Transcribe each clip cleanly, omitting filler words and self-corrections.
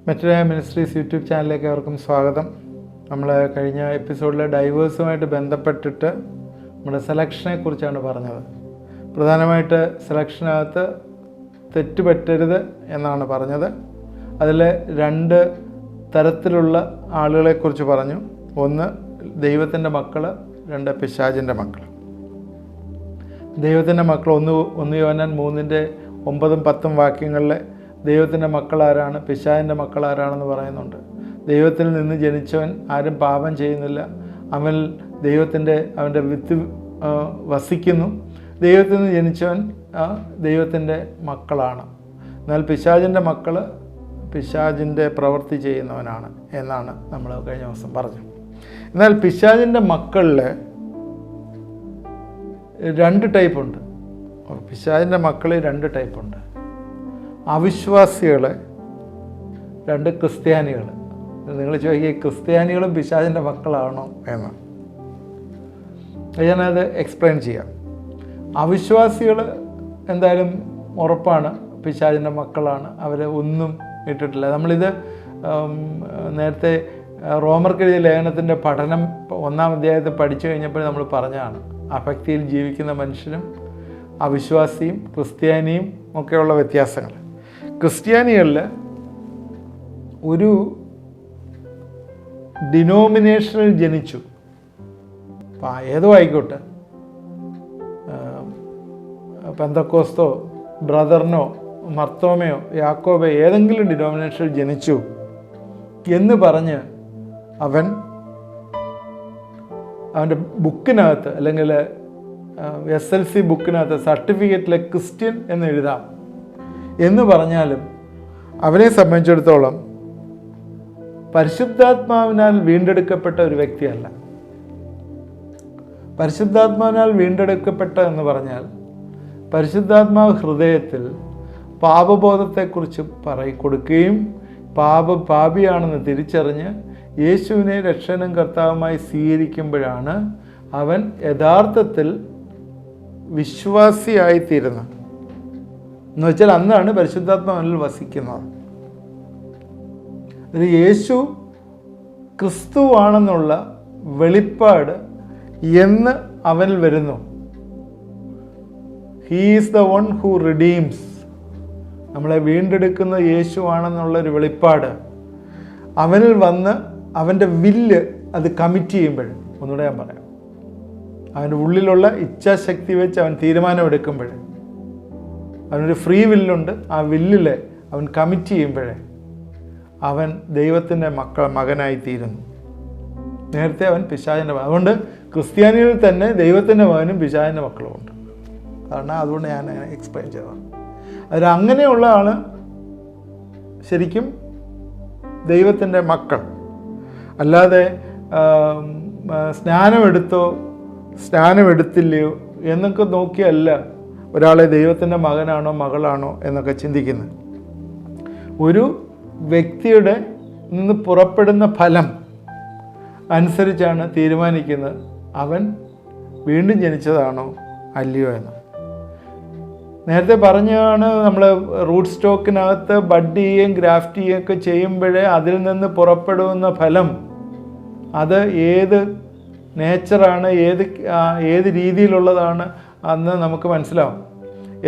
മെറ്റോഡിയ ministries YouTube ചാനലിലേക്ക് അവർക്കും സ്വാഗതം. നമ്മൾ കഴിഞ്ഞ എപ്പിസോഡിൽ ഡൈവേഴ്സുമായിട്ട് ബന്ധപ്പെട്ടിട്ട് നമ്മുടെ സെലക്ഷനെ കുറിച്ചാണ് പറഞ്ഞത്. പ്രധാനമായിട്ട് സെലക്ഷനകത്ത് തെറ്റുപറ്റരുത് എന്നാണ് പറഞ്ഞത്. അതിൽ രണ്ട് തരത്തിലുള്ള ആളുകളെക്കുറിച്ച് പറഞ്ഞു. ഒന്ന് ദൈവത്തിൻ്റെ മക്കൾ, രണ്ട് പിശാചിൻ്റെ മക്കൾ. ദൈവത്തിൻ്റെ മക്കൾ ഒന്ന് യോഹന്നാൻ 3:9-10 വാക്യങ്ങളിൽ ദൈവത്തിൻ്റെ മക്കളാരാണ്, പിശാചിൻ്റെ മക്കളാരാണെന്ന് പറയുന്നുണ്ട്. ദൈവത്തിൽ നിന്ന് ജനിച്ചവൻ ആരും പാപം ചെയ്യുന്നില്ല, അവൻ അവൻ്റെ വിത്ത് വസിക്കുന്നു. ദൈവത്തിൽ നിന്ന് ജനിച്ചവൻ ദൈവത്തിൻ്റെ മക്കളാണ്. എന്നാൽ പിശാചിൻ്റെ മക്കൾ പിശാചിൻ്റെ പ്രവൃത്തി ചെയ്യുന്നവനാണ് എന്നാണ് നമ്മൾ കഴിഞ്ഞ ദിവസം പറഞ്ഞു. എന്നാൽ പിശാചിൻ്റെ മക്കളിൽ രണ്ട് ടൈപ്പുണ്ട്. പിശാചിൻ്റെ മക്കളിൽ രണ്ട് ടൈപ്പുണ്ട്. അവിശ്വാസികൾ, രണ്ട് ക്രിസ്ത്യാനികൾ. നിങ്ങൾ ചോദിക്കുക, ക്രിസ്ത്യാനികളും പിശാചിൻ്റെ മക്കളാണോ എന്ന്. ഞാനത് എക്സ്പ്ലെയിൻ ചെയ്യാം. അവിശ്വാസികൾ എന്തായാലും ഉറപ്പാണ് പിശാചിൻ്റെ മക്കളാണ്. അവർ ഒന്നും ഇട്ടിട്ടില്ല. നമ്മളിത് നേരത്തെ റോമർക്കെഴുതിയ ലേഖനത്തിൻ്റെ പഠനം 1-ാം അധ്യായത്തിൽ പഠിച്ചു കഴിഞ്ഞപ്പോൾ നമ്മൾ പറഞ്ഞതാണ്, അഭക്തിയിൽ ജീവിക്കുന്ന മനുഷ്യനും അവിശ്വാസിയും ക്രിസ്ത്യാനിയും ഒക്കെയുള്ള വ്യത്യാസങ്ങൾ. ക്രിസ്ത്യാനികളിൽ ഒരു ഡിനോമിനേഷനിൽ ജനിച്ചു, ഏതോ ആയിക്കോട്ടെ, പെന്തക്കോസ്തോ, ബ്രദറിനോ, മർത്തോമയോ, യാക്കോബോ, ഏതെങ്കിലും ഡിനോമിനേഷനിൽ ജനിച്ചു എന്ന് പറഞ്ഞ് അവൻ്റെ ബുക്കിനകത്ത് അല്ലെങ്കിൽ SLC ബുക്കിനകത്ത് സർട്ടിഫിക്കറ്റിലെ ക്രിസ്ത്യൻ എന്ന് എഴുതാം എന്ന് പറഞ്ഞാലും അവനെ സംബന്ധിച്ചിടത്തോളം പരിശുദ്ധാത്മാവിനാൽ വീണ്ടെടുക്കപ്പെട്ട ഒരു വ്യക്തിയല്ല. പരിശുദ്ധാത്മാവിനാൽ വീണ്ടെടുക്കപ്പെട്ട എന്ന് പറഞ്ഞാൽ പരിശുദ്ധാത്മാവ് ഹൃദയത്തിൽ പാപബോധത്തെക്കുറിച്ച് കൊടുക്കുകയും പാപിയാണെന്ന് തിരിച്ചറിഞ്ഞ് യേശുവിനെ രക്ഷകനും കർത്താവുമായി സ്വീകരിക്കുമ്പോഴാണ് അവൻ യഥാർത്ഥത്തിൽ വിശ്വാസിയായിത്തീരുന്നത്. എന്ന് വെച്ചാൽ അന്നാണ് പരിശുദ്ധാത്മാവിൽ വസിക്കുന്നത്. അത് യേശു ക്രിസ്തുവാണെന്നുള്ള വെളിപ്പാട് എന്ന് അവനിൽ വരുന്നു. He is the one who redeems. നമ്മളെ വീണ്ടെടുക്കുന്ന യേശു ആണെന്നുള്ളൊരു വെളിപ്പാട് അവനിൽ വന്ന് അവൻ്റെ വില്ല് അത് കമ്മിറ്റ് ചെയ്യുമ്പോൾ, ഒന്നുകൂടെ ഞാൻ പറയാം, അവൻ്റെ ഉള്ളിലുള്ള ഇച്ഛാശക്തി വെച്ച് അവൻ തീരുമാനമെടുക്കുമ്പോൾ, അവനൊരു ഫ്രീ വില്ലുണ്ട്, ആ വില്ലിൽ അവൻ കമ്മിറ്റ് ചെയ്യുമ്പോഴേ അവൻ ദൈവത്തിൻ്റെ മകനായി തീരുന്നു. നേരത്തെ അവൻ പിശാചിൻ്റെ മകൻ. അതുകൊണ്ട് ക്രിസ്ത്യാനികളിൽ തന്നെ ദൈവത്തിൻ്റെ മകനും പിശാചിൻ്റെ മക്കളുമുണ്ട്. അതുകൊണ്ട് ഞാൻ എക്സ്പ്ലെയിൻ ചെയ്തതാണ്. അങ്ങനെയുള്ള ആൾ ശരിക്കും ദൈവത്തിൻ്റെ മക്കൾ. അല്ലാതെ സ്നാനമെടുത്തില്ലയോ എന്നൊക്കെ നോക്കിയല്ല ഒരാളെ ദൈവത്തിൻ്റെ മകനാണോ മകളാണോ എന്നൊക്കെ ചിന്തിക്കുന്നത്. ഒരു വ്യക്തിയുടെ നിന്ന് പുറപ്പെടുന്ന ഫലം അനുസരിച്ചാണ് തീരുമാനിക്കുന്നത് അവൻ വീണ്ടും ജനിച്ചതാണോ അല്ലയോ എന്ന്. നേരത്തെ പറഞ്ഞാണ്, നമ്മൾ റൂട്ട് സ്റ്റോക്കിനകത്ത് ബഡ് ചെയ്യുകയും ഗ്രാഫ്റ്റ് ചെയ്യുകയൊക്കെ ചെയ്യുമ്പോഴേ അതിൽ നിന്ന് പുറപ്പെടുന്ന ഫലം അത് ഏത് നേച്ചറാണ്, ഏത് രീതിയിലുള്ളതാണ് അന്ന് നമുക്ക് മനസ്സിലാവും.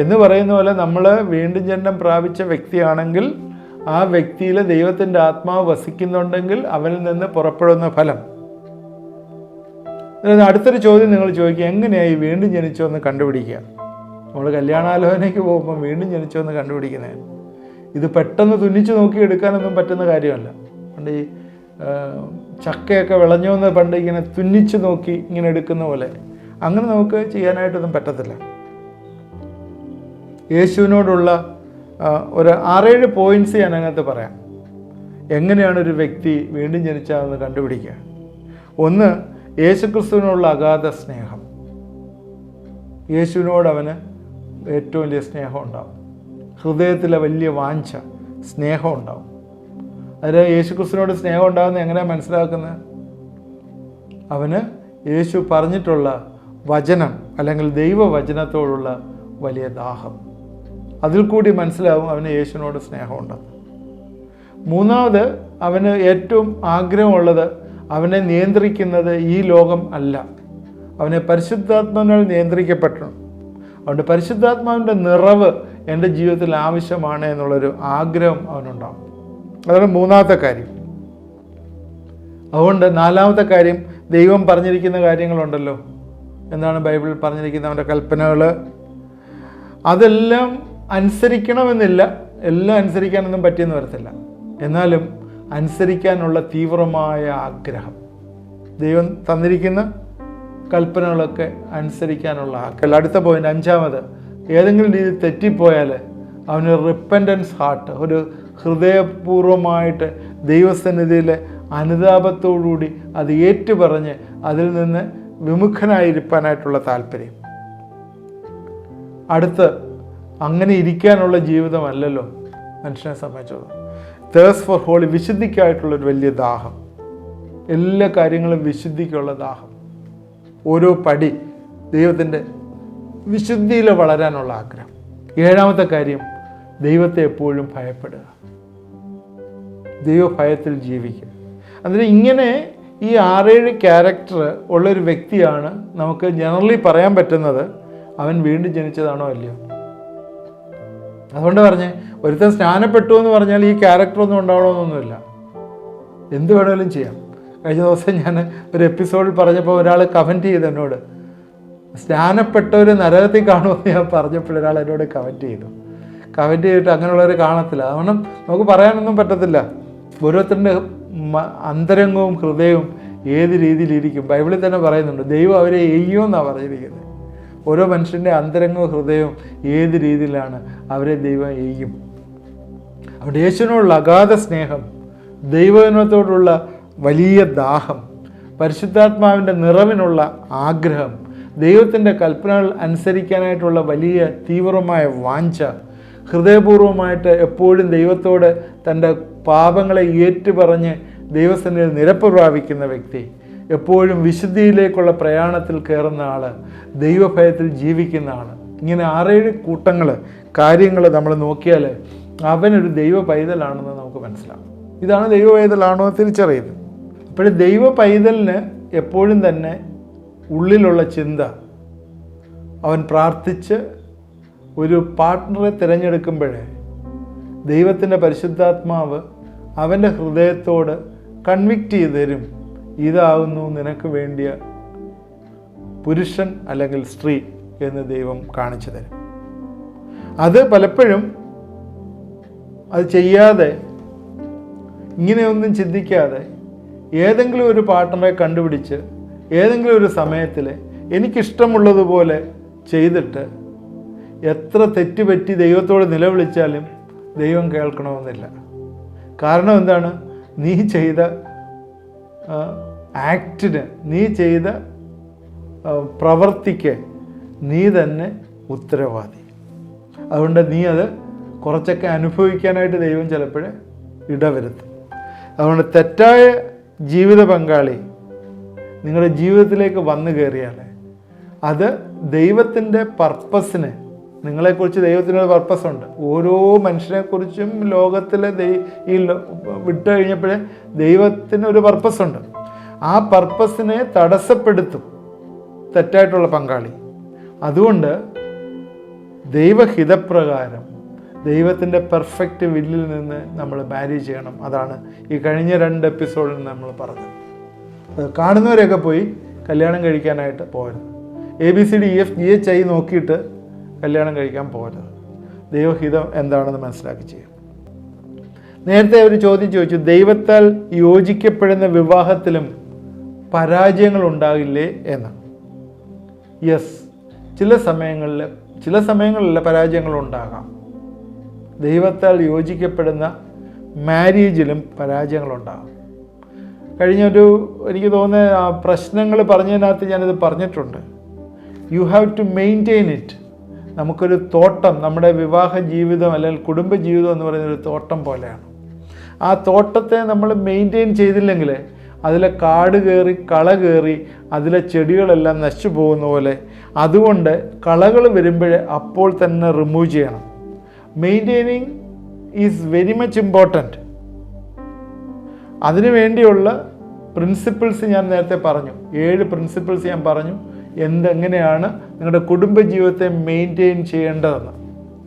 എന്ന് പറയുന്ന പോലെ നമ്മൾ വീണ്ടും ജന്മം പ്രാപിച്ച വ്യക്തിയാണെങ്കിൽ ആ വ്യക്തിയിൽ ദൈവത്തിൻ്റെ ആത്മാവ് വസിക്കുന്നുണ്ടെങ്കിൽ അവനിൽ നിന്ന് പുറപ്പെടുന്ന ഫലം. അടുത്തൊരു ചോദ്യം നിങ്ങൾ ചോദിക്കുക, എങ്ങനെയായി വീണ്ടും ജനിച്ചോ എന്ന് കണ്ടുപിടിക്കുക? നമ്മൾ കല്യാണാലോചനയ്ക്ക് പോകുമ്പോൾ വീണ്ടും ജനിച്ചോ എന്ന് കണ്ടുപിടിക്കുന്നത് ഇത് പെട്ടെന്ന് തുന്നിച്ച് നോക്കി എടുക്കാനൊന്നും പറ്റുന്ന കാര്യമല്ല. പണ്ട് ഈ ചക്കയൊക്കെ വിളഞ്ഞോ എന്ന് പണ്ട് ഇങ്ങനെ തുന്നിച്ച് നോക്കി ഇങ്ങനെ എടുക്കുന്ന പോലെ അങ്ങനെ നമുക്ക് ചെയ്യാനായിട്ടൊന്നും പറ്റത്തില്ല. യേശുവിനോടുള്ള ഒരു 6-7 പോയിൻറ്റ്സ് ഞാൻ അതിനകത്ത് പറയാം. എങ്ങനെയാണ് ഒരു വ്യക്തി വീണ്ടും ജനിച്ചതെന്ന് കണ്ടുപിടിക്കുക. ഒന്ന്, യേശുക്രിസ്തുവിനോടുള്ള അഗാധ സ്നേഹം. യേശുവിനോട് അവന് ഏറ്റവും വലിയ സ്നേഹം ഉണ്ടാവും. ഹൃദയത്തിലെ വലിയ വാഞ്ച, സ്നേഹം ഉണ്ടാവും. അതിൽ യേശുക്രിസ്തുവിനോട് സ്നേഹം ഉണ്ടാകുന്നത് എങ്ങനെയാണ് മനസ്സിലാക്കുന്നത്? അവന് യേശു പറഞ്ഞിട്ടുള്ള വചനം അല്ലെങ്കിൽ ദൈവവചനത്തോടുള്ള വലിയ ദാഹം, അതിൽ കൂടി മനസ്സിലാവും അവന് യേശുവിനോട് സ്നേഹമുണ്ടെന്ന്. മൂന്നാമത് അവന് ഏറ്റവും ആഗ്രഹമുള്ളത് അവനെ നിയന്ത്രിക്കുന്നത് ഈ ലോകം അല്ല, അവനെ പരിശുദ്ധാത്മാവിനാൽ നിയന്ത്രിക്കപ്പെടണം. അതുകൊണ്ട് പരിശുദ്ധാത്മാവിൻ്റെ നിറവ് എൻ്റെ ജീവിതത്തിൽ ആവശ്യമാണ് എന്നുള്ളൊരു ആഗ്രഹം അവനുണ്ടാകും. അതാണ് മൂന്നാമത്തെ കാര്യം. അതുകൊണ്ട് നാലാമത്തെ കാര്യം, ദൈവം പറഞ്ഞിരിക്കുന്ന കാര്യങ്ങളുണ്ടല്ലോ, എന്താണ് ബൈബിളിൽ പറഞ്ഞിരിക്കുന്ന അവൻ്റെ കൽപ്പനകൾ, അതെല്ലാം അനുസരിക്കണമെന്നില്ല, എല്ലാം അനുസരിക്കാനൊന്നും പറ്റിയെന്ന് വരത്തില്ല. എന്നാലും അനുസരിക്കാനുള്ള തീവ്രമായ ആഗ്രഹം, ദൈവം തന്നിരിക്കുന്ന കൽപ്പനകളൊക്കെ അനുസരിക്കാനുള്ള ആഗ്രഹം. അടുത്ത പോയിന്റ്, അഞ്ചാമത്, ഏതെങ്കിലും രീതി തെറ്റിപ്പോയാൽ അവന് റിപ്പൻറ്റൻസ് ഹാർട്ട്, ഒരു ഹൃദയപൂർവമായിട്ട് ദൈവസന്നിധിയിൽ അനുതാപത്തോടുകൂടി അത് ഏറ്റുപറഞ്ഞ് അതിൽ നിന്ന് വിമുഖനായിരിക്കാനായിട്ടുള്ള താല്പര്യം. അടുത്ത്, അങ്ങനെ ഇരിക്കാനുള്ള ജീവിതമല്ലല്ലോ മനുഷ്യനെ സംബന്ധിച്ചത്. തേഴ്സ്റ്റ് ഫോർ ഹോളി, വിശുദ്ധിക്കായിട്ടുള്ളൊരു വലിയ ദാഹം, എല്ലാ കാര്യങ്ങളും വിശുദ്ധിക്കുള്ള ദാഹം, ഓരോ പടി ദൈവത്തിൻ്റെ വിശുദ്ധിയിൽ വളരാനുള്ള ആഗ്രഹം. ഏഴാമത്തെ കാര്യം, ദൈവത്തെ എപ്പോഴും ഭയപ്പെടുക, ദൈവഭയത്തിൽ ജീവിക്കുക. അതിന് ഇങ്ങനെ ഈ 6-7 ക്യാരക്ടർ ഉള്ളൊരു വ്യക്തിയാണ് നമുക്ക് ജനറലി പറയാൻ പറ്റുന്നത് അവൻ വീണ്ടും ജനിച്ചതാണോ അല്ലയോ. അതുകൊണ്ട് പറഞ്ഞേ, ഒരുത്തൻ സ്നാനപ്പെട്ടു എന്ന് പറഞ്ഞാൽ ഈ ക്യാരക്ടറൊന്നും ഉണ്ടാവണമെന്നൊന്നുമില്ല, എന്ത് വേണമെങ്കിലും ചെയ്യാം. കഴിഞ്ഞ ദിവസം ഞാൻ ഒരു എപ്പിസോഡിൽ പറഞ്ഞപ്പോൾ ഒരാൾ കമൻറ്റ് ചെയ്തു എന്നോട്, സ്നാനപ്പെട്ടവർ നരകത്തിൽ കാണുമെന്ന് ഞാൻ പറഞ്ഞപ്പോൾ ഒരാൾ എന്നോട് കമൻറ്റ് ചെയ്തിട്ട് അങ്ങനെയുള്ളവർ കാണത്തില്ല. അതുകൊണ്ട് നമുക്ക് പറയാനൊന്നും പറ്റത്തില്ല. ഓരോരുത്തരുടെ അന്തരംഗവും ഹൃദയവും ഏത് രീതിയിലിരിക്കും. ബൈബിളിൽ തന്നെ പറയുന്നുണ്ട്, ദൈവം അവരെ എയ്യുമെന്നാണ് പറഞ്ഞിരിക്കുന്നത്. ഓരോ മനുഷ്യൻ്റെ അന്തരംഗവും ഹൃദയവും ഏത് രീതിയിലാണ് അവരെ ദൈവം എയ്യും. അവിടെ യേശുവിനോടുള്ള അഗാധ സ്നേഹം, ദൈവജനത്തോടുള്ള വലിയ ദാഹം, പരിശുദ്ധാത്മാവിൻ്റെ നിറവിനുള്ള ആഗ്രഹം, ദൈവത്തിൻ്റെ കൽപ്പനകൾ അനുസരിക്കാനായിട്ടുള്ള വലിയ തീവ്രമായ വാഞ്ച, ഹൃദയപൂർവമായിട്ട് എപ്പോഴും ദൈവത്തോട് തൻ്റെ പാപങ്ങളെ ഏറ്റുപറഞ്ഞ് ദൈവസന്നിധിയിൽ നിരപ്പ് പ്രാപിക്കുന്ന വ്യക്തി, എപ്പോഴും വിശുദ്ധിയിലേക്കുള്ള പ്രയാണത്തിൽ കയറുന്ന ആൾ, ദൈവഭയത്തിൽ ജീവിക്കുന്ന ആൾ. ഇങ്ങനെ 6-7 കൂട്ടങ്ങൾ കാര്യങ്ങൾ നമ്മൾ നോക്കിയാൽ അവനൊരു ദൈവ പൈതലാണെന്ന് നമുക്ക് മനസ്സിലാവും. ഇതാണ് ദൈവ പൈതലാണോ തിരിച്ചറിയുന്നത്. അപ്പോൾ ദൈവ പൈതലിന് എപ്പോഴും തന്നെ ഉള്ളിലുള്ള ചിന്ത, അവൻ പ്രാർത്ഥിച്ച് ഒരു പാർട്ട്ണറെ തിരഞ്ഞെടുക്കുമ്പോഴേ ദൈവത്തിൻ്റെ പരിശുദ്ധാത്മാവ് അവൻ്റെ ഹൃദയത്തോട് കൺവിക്റ്റ് ചെയ്ത് തരും, ഇതാകുന്നു നിനക്ക് വേണ്ടിയ പുരുഷൻ അല്ലെങ്കിൽ സ്ത്രീ എന്ന് ദൈവം കാണിച്ചു തരും. അത് പലപ്പോഴും അത് ചെയ്യാതെ, ഇങ്ങനെയൊന്നും ചിന്തിക്കാതെ ഏതെങ്കിലും ഒരു പാർട്ട്ണറെ കണ്ടുപിടിച്ച് ഏതെങ്കിലും ഒരു സമയത്തിൽ എനിക്കിഷ്ടമുള്ളതുപോലെ ചെയ്തിട്ട് എത്ര തെറ്റുപറ്റി ദൈവത്തോട് നിലവിളിച്ചാലും ദൈവം കേൾക്കണമെന്നില്ല. കാരണം എന്താണ്? നീ ചെയ്ത ആക്ടിന്, നീ ചെയ്ത പ്രവൃത്തിക്ക് നീ തന്നെ ഉത്തരവാദി. അതുകൊണ്ട് നീ അത് കുറച്ചൊക്കെ അനുഭവിക്കാനായിട്ട് ദൈവം ചിലപ്പോഴേ ഇടവരുത്തും. അതുകൊണ്ട് തെറ്റായ ജീവിത പങ്കാളി നിങ്ങളുടെ ജീവിതത്തിലേക്ക് വന്നു കയറിയാൽ അത് ദൈവത്തിൻ്റെ പർപ്പസിന്, നിങ്ങളെക്കുറിച്ച് ദൈവത്തിനൊരു പർപ്പസുണ്ട്. ഓരോ മനുഷ്യനെക്കുറിച്ചും ലോകത്തിലെ വിട്ടു കഴിഞ്ഞപ്പോഴേ ദൈവത്തിനൊരു പർപ്പസുണ്ട്. ആ പർപ്പസിനെ തടസ്സപ്പെടുത്തും തെറ്റായിട്ടുള്ള പങ്കാളി. അതുകൊണ്ട് ദൈവഹിതപ്രകാരം ദൈവത്തിൻ്റെ പെർഫെക്റ്റ് വില്ലിൽ നിന്ന് നമ്മൾ മാരേജ് ചെയ്യണം. അതാണ് ഈ കഴിഞ്ഞ 2 എപ്പിസോഡിൽ നമ്മൾ പറഞ്ഞത്. കാണുന്നവരെയൊക്കെ പോയി കല്യാണം കഴിക്കാനായിട്ട് പോകരുത്. ABCDEFGHI നോക്കിയിട്ട് കല്യാണം കഴിക്കാൻ പോകരുത്. ദൈവഹിതം എന്താണെന്ന് മനസ്സിലാക്കി ചെയ്യും. നേരത്തെ ഒരു ചോദ്യം ചോദിച്ചു, ദൈവത്താൽ യോജിക്കപ്പെടുന്ന വിവാഹത്തിലും പരാജയങ്ങൾ ഉണ്ടാകില്ലേ എന്ന്. യെസ്, ചില സമയങ്ങളിൽ പരാജയങ്ങൾ ഉണ്ടാകാം. ദൈവത്താൽ യോജിക്കപ്പെടുന്ന മാരേജിലും പരാജയങ്ങളുണ്ടാകും. എനിക്ക് തോന്നുന്ന പ്രശ്നങ്ങൾ പറഞ്ഞതിനകത്ത് ഞാനിത് പറഞ്ഞിട്ടുണ്ട്. You have to maintain it. നമുക്കൊരു തോട്ടം, നമ്മുടെ വിവാഹ ജീവിതം അല്ലെങ്കിൽ കുടുംബ ജീവിതം എന്ന് പറയുന്നൊരു തോട്ടം പോലെയാണ്. ആ തോട്ടത്തെ നമ്മൾ മെയിൻറ്റെയിൻ ചെയ്തില്ലെങ്കിൽ അതിലെ കാട് കയറി കള കയറി അതിലെ ചെടികളെല്ലാം നശിച്ചു പോകുന്ന പോലെ. അതുകൊണ്ട് കളകൾ വരുമ്പോഴേ അപ്പോൾ തന്നെ റിമൂവ് ചെയ്യണം. Maintaining is very much important. അതിനു വേണ്ടിയുള്ള പ്രിൻസിപ്പിൾസ് ഞാൻ നേരത്തെ പറഞ്ഞു. 7 പ്രിൻസിപ്പിൾസ് ഞാൻ പറഞ്ഞു, എങ്ങനെയാണ് നിങ്ങളുടെ കുടുംബജീവിതത്തെ മെയിൻറ്റെയിൻ ചെയ്യേണ്ടതെന്ന്.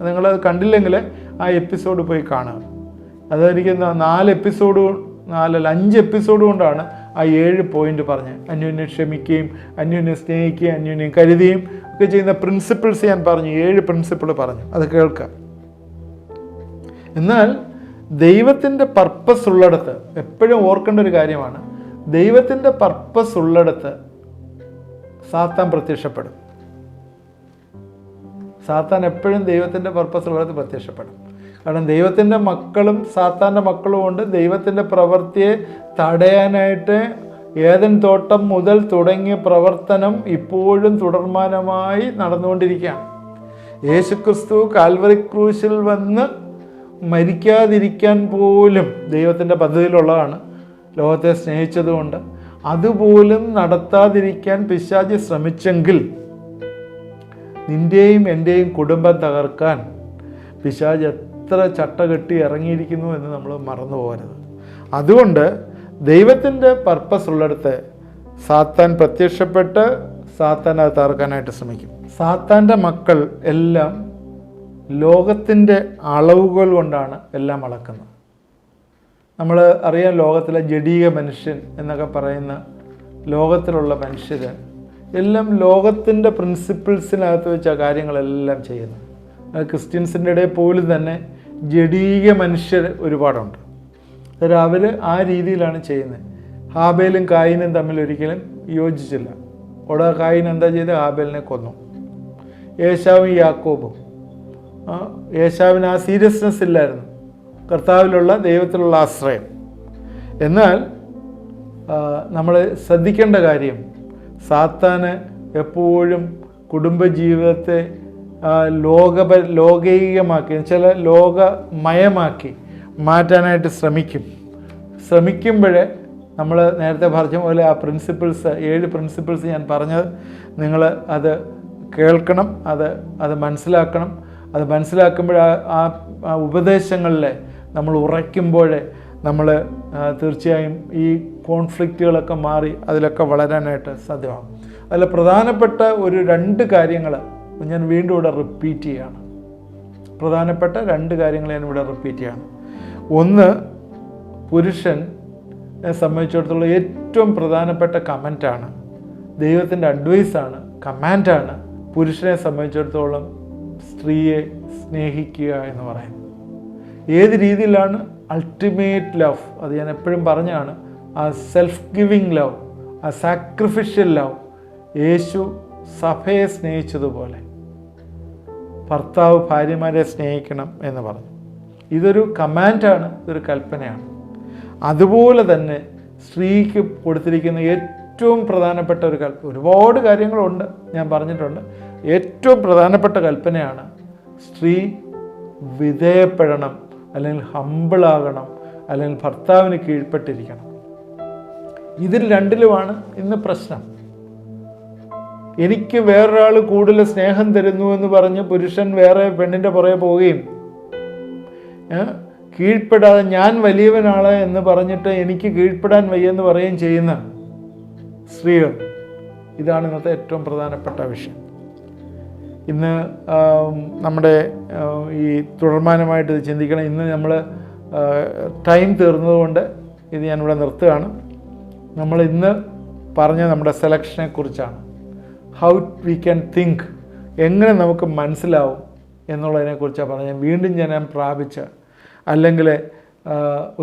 നിങ്ങളത് കണ്ടില്ലെങ്കിൽ ആ എപ്പിസോഡ് പോയി കാണുക. അതെനിക്ക് 5 എപ്പിസോഡ് കൊണ്ടാണ് ആ 7 പോയിന്റ് പറഞ്ഞ് അന്യോന്യം ക്ഷമിക്കുകയും അന്യോന്യം സ്നേഹിക്കുകയും അന്യോന്യം കരുതുകയും ഒക്കെ ചെയ്യുന്ന പ്രിൻസിപ്പിൾസ് ഞാൻ പറഞ്ഞു. 7 പ്രിൻസിപ്പിൾ പറഞ്ഞു, അത് കേൾക്കുക. എന്നാൽ ദൈവത്തിൻ്റെ പർപ്പസ് ഉള്ളിടത്ത് എപ്പോഴും ഓർക്കേണ്ട ഒരു കാര്യമാണ്, ദൈവത്തിൻ്റെ പർപ്പസ് ഉള്ളിടത്ത് സാത്താൻ പ്രത്യക്ഷപ്പെടും. സാത്താൻ എപ്പോഴും ദൈവത്തിൻ്റെ പർപ്പസ് ഉള്ളിടത്ത് പ്രത്യക്ഷപ്പെടും. കാരണം ദൈവത്തിൻ്റെ മക്കളും സാത്താൻ്റെ മക്കളും കൊണ്ട് ദൈവത്തിൻ്റെ പ്രവൃത്തിയെ തടയാനായിട്ട് ഏദൻ തോട്ടം മുതൽ തുടങ്ങിയ പ്രവർത്തനം ഇപ്പോഴും തുടർമാനമായി നടന്നുകൊണ്ടിരിക്കുകയാണ്. യേശുക്രിസ്തു കാൽവറി ക്രൂശിൽ വന്ന് മരിക്കാതിരിക്കാൻ പോലും ദൈവത്തിൻ്റെ പദ്ധതിയിലുള്ളതാണ്. ലോകത്തെ സ്നേഹിച്ചതുകൊണ്ട് അതുപോലും നടത്താതിരിക്കാൻ പിശാചി ശ്രമിച്ചെങ്കിൽ നിൻ്റെയും എൻ്റെയും കുടുംബം തകർക്കാൻ പിശാചി എത്ര ചട്ടകെട്ടി ഇറങ്ങിയിരിക്കുന്നു എന്ന് നമ്മൾ മറന്നു പോകരുത്. അതുകൊണ്ട് ദൈവത്തിൻ്റെ പർപ്പസ് ഉള്ളിടത്ത് സാത്താൻ പ്രത്യക്ഷപ്പെട്ട് സാത്താൻ അത് തകർക്കാനായിട്ട് ശ്രമിക്കും. സാത്താൻ്റെ മക്കൾ എല്ലാം ലോകത്തിൻ്റെ അളവുകൾ കൊണ്ടാണ് എല്ലാം അളക്കുന്നത്. നമ്മൾ അറിയാം, ലോകത്തിലെ ജഡീക മനുഷ്യൻ എന്നൊക്കെ പറയുന്ന ലോകത്തിലുള്ള മനുഷ്യർ എല്ലാം ലോകത്തിൻ്റെ പ്രിൻസിപ്പിൾസിനകത്ത് വെച്ച കാര്യങ്ങളെല്ലാം ചെയ്യുന്നത്. ക്രിസ്ത്യൻസിൻ്റെ ഇടയിൽ പോലും തന്നെ ജഡീക മനുഷ്യർ ഒരുപാടുണ്ട്. അവർ ആ രീതിയിലാണ് ചെയ്യുന്നത്. ഹാബേലും കായിനും തമ്മിൽ ഒരിക്കലും യോജിച്ചില്ല. അവിടെ കായിൻ എന്താ ചെയ്ത്? ഹാബേലിനെ കൊന്നു. ഏശാവും യാക്കോബും, ഏശാവിന് ആ സീരിയസ്നെസ് ഇല്ലായിരുന്നു, കർത്താവിലുള്ള ദൈവത്തിലുള്ള ആശ്രയം. എന്നാൽ നമ്മൾ ശ്രദ്ധിക്കേണ്ട കാര്യം, സാത്താന് എപ്പോഴും കുടുംബജീവിതത്തെ ലോകൈകമാക്കി, ചില ലോകമയമാക്കി മാറ്റാനായിട്ട് ശ്രമിക്കുമ്പോഴേ നമ്മൾ നേരത്തെ പറഞ്ഞ പോലെ ആ പ്രിൻസിപ്പിൾസ് 7 പ്രിൻസിപ്പിൾസ് ഞാൻ പറഞ്ഞത് നിങ്ങൾ അത് കേൾക്കണം, അത് മനസ്സിലാക്കണം. അത് മനസ്സിലാക്കുമ്പോൾ ആ ഉപദേശങ്ങളിലെ നമ്മൾ ഉറയ്ക്കുമ്പോഴേ നമ്മൾ തീർച്ചയായും ഈ കോൺഫ്ലിക്റ്റുകളൊക്കെ മാറി അതിലൊക്കെ വളരാനായിട്ട് സാധ്യമാകും. അതിൽ പ്രധാനപ്പെട്ട 2 കാര്യങ്ങൾ ഞാൻ വീണ്ടും ഇവിടെ റിപ്പീറ്റ് ചെയ്യുകയാണ്. പ്രധാനപ്പെട്ട 2 കാര്യങ്ങൾ ഞാൻ ഇവിടെ റിപ്പീറ്റ് ചെയ്യാണ്. ഒന്ന്, പുരുഷനെ സംബന്ധിച്ചിടത്തോളം ഏറ്റവും പ്രധാനപ്പെട്ട കമൻറ്റാണ്, ദൈവത്തിൻ്റെ അഡ്വൈസാണ്, കമാൻഡാണ് പുരുഷനെ സംബന്ധിച്ചിടത്തോളം സ്ത്രീയെ സ്നേഹിക്കുക എന്ന് പറയുന്നത്. ഏത് രീതിയിലാണ്? Ultimate love. അത് ഞാൻ എപ്പോഴും പറഞ്ഞാണ്, ആ സെൽഫ് ഗിവിങ് ലവ്, ആ സാക്രിഫിഷ്യൽ ലവ്. യേശു സഭയെ സ്നേഹിച്ചതുപോലെ ഭർത്താവ് ഭാര്യമാരെ സ്നേഹിക്കണം എന്ന് പറഞ്ഞു. ഇതൊരു കമാൻഡാണ്, ഇതൊരു കൽപ്പനയാണ്. അതുപോലെ തന്നെ സ്ത്രീക്ക് കൊടുത്തിരിക്കുന്ന ഏറ്റവും പ്രധാനപ്പെട്ട ഒരു ഒരുപാട് കാര്യങ്ങളുണ്ട്, ഞാൻ പറഞ്ഞിട്ടുണ്ട്. ഏറ്റവും പ്രധാനപ്പെട്ട കൽപ്പനയാണ് സ്ത്രീ വിധേയപ്പെടണം, അല്ലെങ്കിൽ ഹമ്പിളാകണം, അല്ലെങ്കിൽ ഭർത്താവിന് കീഴ്പ്പെട്ടിരിക്കണം. ഇതിൽ 2ലുമാണ് ഇന്ന് പ്രശ്നം. എനിക്ക് വേറൊരാൾ കൂടുതൽ സ്നേഹം തരുന്നു എന്ന് പറഞ്ഞ് പുരുഷൻ വേറെ പെണ്ണിൻ്റെ പുറകെ പോവുകയും കീഴ്പ്പെടാതെ ഞാൻ വലിയവനാണ് എന്ന് പറഞ്ഞിട്ട് എനിക്ക് കീഴ്പ്പെടാൻ വയ്യെന്ന് പറയുകയും ചെയ്യുന്ന സ്ത്രീകൾ. ഇതാണ് ഇന്നത്തെ ഏറ്റവും പ്രധാനപ്പെട്ട വിഷയം. ഇന്ന് നമ്മുടെ ഈ തുടർമാനമായിട്ട് ഇത് ചിന്തിക്കണം. ഇന്ന് നമ്മൾ ടൈം തീർന്നതുകൊണ്ട് ഇത് ഞാനിവിടെ നിർത്തുകയാണ്. നമ്മൾ ഇന്ന് പറഞ്ഞ നമ്മുടെ സെലക്ഷനെ കുറിച്ചാണ്. ഹൗ വി ക്യാൻ തിങ്ക്, എങ്ങനെ നമുക്ക് മനസ്സിലാവും എന്നുള്ളതിനെക്കുറിച്ചാണ് പറഞ്ഞത്. വീണ്ടും ഞാൻ പ്രാപിച്ച അല്ലെങ്കിൽ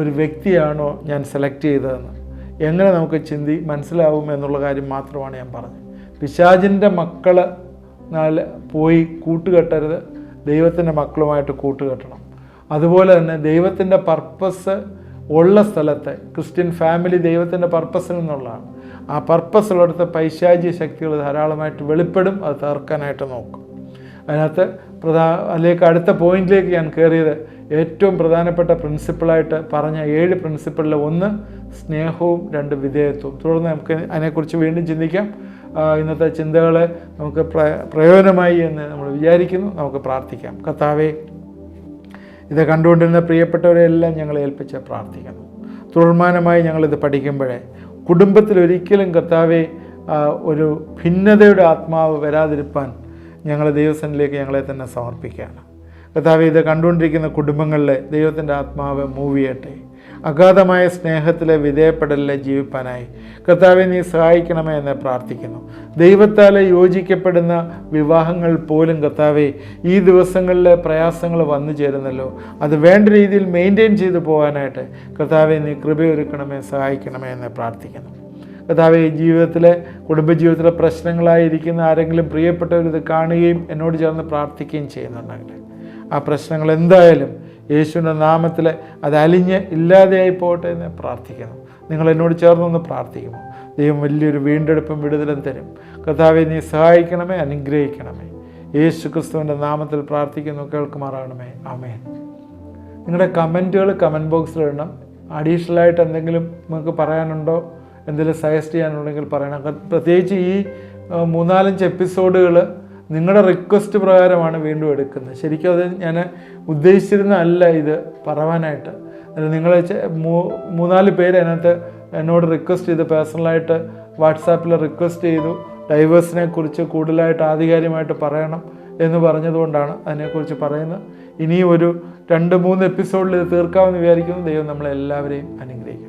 ഒരു വ്യക്തിയാണോ ഞാൻ സെലക്ട് ചെയ്തതെന്ന് എങ്ങനെ നമുക്ക് മനസ്സിലാവും എന്നുള്ള കാര്യം മാത്രമാണ് ഞാൻ പറഞ്ഞത്. പിശാചിൻ്റെ മക്കൾ പോയി കൂട്ടുകെട്ടരുത്, ദൈവത്തിൻ്റെ മക്കളുമായിട്ട് കൂട്ടുകെട്ടണം. അതുപോലെ തന്നെ ദൈവത്തിൻ്റെ പർപ്പസ് ഉള്ള സ്ഥലത്തെ ക്രിസ്ത്യൻ ഫാമിലി ദൈവത്തിൻ്റെ പർപ്പസിൽ നിന്നുള്ളതാണ്. ആ പർപ്പസ് ഉള്ളിടത്ത് പൈശാചിക ശക്തികൾ ധാരാളമായിട്ട് വെളിപ്പെടും. അത് തകർക്കാനായിട്ട് നോക്കും. അതിനകത്ത് അതിലേക്ക് അടുത്ത പോയിന്റിലേക്ക് ഞാൻ കയറിയത് ഏറ്റവും പ്രധാനപ്പെട്ട പ്രിൻസിപ്പിളായിട്ട് പറഞ്ഞ 7 പ്രിൻസിപ്പിളിൽ 1 സ്നേഹവും 2 വിധേയത്വവും. തുടർന്ന് നമുക്ക് അതിനെക്കുറിച്ച് വീണ്ടും ചിന്തിക്കാം. ഇന്നത്തെ ചിന്തകളെ നമുക്ക് പ്രയോജനമായി എന്ന് നമ്മൾ വിചാരിക്കുന്നു. നമുക്ക് പ്രാർത്ഥിക്കാം. കർത്താവേ, ഇത് കണ്ടുകൊണ്ടിരുന്ന പ്രിയപ്പെട്ടവരെല്ലാം ഞങ്ങളെ ഏൽപ്പിച്ച് പ്രാർത്ഥിക്കുന്നു. തുടർമാനമായി ഞങ്ങളിത് പഠിക്കുമ്പോഴേ കുടുംബത്തിൽ ഒരിക്കലും കർത്താവെ ഒരു ഭിന്നതയുടെ ആത്മാവ് വരാതിരിപ്പാൻ ഞങ്ങൾ ദൈവസന്നിധിയിലേക്ക് ഞങ്ങളെ തന്നെ സമർപ്പിക്കുകയാണ്. കർത്താവെ, ഇത് കണ്ടുകൊണ്ടിരിക്കുന്ന കുടുംബങ്ങളിൽ ദൈവത്തിൻ്റെ ആത്മാവ് മൂവ് ചെയ്യട്ടെ. അഗാധമായ സ്നേഹത്തിലെ വിധേയപ്പെടലിലെ ജീവിപ്പാനായി കർത്താവെ നീ സഹായിക്കണമേ എന്ന് പ്രാർത്ഥിക്കുന്നു. ദൈവത്താലെ യോജിക്കപ്പെടുന്ന വിവാഹങ്ങൾ പോലും കർത്താവെ ഈ ദിവസങ്ങളിലെ പ്രയാസങ്ങൾ വന്നു ചേരുന്നല്ലോ, അത് വേണ്ട രീതിയിൽ മെയിൻറ്റെയിൻ ചെയ്തു പോകാനായിട്ട് കർത്താവെ നീ കൃപയൊരുക്കണമേ, സഹായിക്കണമേ എന്ന് പ്രാർത്ഥിക്കുന്നു. കർത്താവെ, കുടുംബജീവിതത്തിലെ പ്രശ്നങ്ങളായിരിക്കുന്ന ആരെങ്കിലും പ്രിയപ്പെട്ടവരിത് കാണുകയും എന്നോട് ചേർന്ന് പ്രാർത്ഥിക്കുകയും ചെയ്യുന്നുണ്ടെങ്കിൽ ആ പ്രശ്നങ്ങൾ എന്തായാലും യേശുവിൻ്റെ നാമത്തിൽ അത് അലിഞ്ഞ് ഇല്ലാതെയായി പോകട്ടെ എന്ന് പ്രാർത്ഥിക്കുന്നു. നിങ്ങൾ എന്നോട് ചേർന്നൊന്ന് പ്രാർത്ഥിക്കുമോ? ദൈവം വലിയൊരു വീണ്ടെടുപ്പും വിടുതലും തരും. കർത്താവെ നീ സഹായിക്കണമേ, അനുഗ്രഹിക്കണമേ. യേശു ക്രിസ്തുവിൻ്റെ നാമത്തിൽ പ്രാർത്ഥിക്കുന്നു, കേൾക്കുമാറാകണമേ. ആമേൻ. നിങ്ങളുടെ കമൻറ്റുകൾ കമൻറ്റ് ബോക്സിൽ ഇടണം. അഡീഷണലായിട്ട് എന്തെങ്കിലും നിങ്ങൾക്ക് പറയാനുണ്ടോ, എന്തെങ്കിലും സജസ്റ്റ് ചെയ്യാനുണ്ടെങ്കിൽ പറയണം. പ്രത്യേകിച്ച് ഈ 3-4 എപ്പിസോഡുകൾ നിങ്ങളുടെ റിക്വസ്റ്റ് പ്രകാരമാണ് വീണ്ടും എടുക്കുന്നത്. ശരിക്കും അത് ഞാൻ ഉദ്ദേശിച്ചിരുന്നതല്ല ഇത് പറയാനായിട്ട്. നിങ്ങൾ 3-4 പേര് അതിനകത്ത് എന്നോട് റിക്വസ്റ്റ് ചെയ്ത് പേഴ്സണലായിട്ട് വാട്സാപ്പിൽ റിക്വസ്റ്റ് ചെയ്തു ഡൈവേഴ്സിനെ കുറിച്ച് കൂടുതലായിട്ട് ആധികാരികമായിട്ട് പറയണം എന്ന് പറഞ്ഞതുകൊണ്ടാണ് അതിനെക്കുറിച്ച് പറയുന്നത്. ഇനിയും ഒരു 2-3 എപ്പിസോഡിൽ ഇത് തീർക്കാമെന്ന് വിചാരിക്കുന്നു. ദൈവം നമ്മളെല്ലാവരെയും അനുഗ്രഹിക്കും.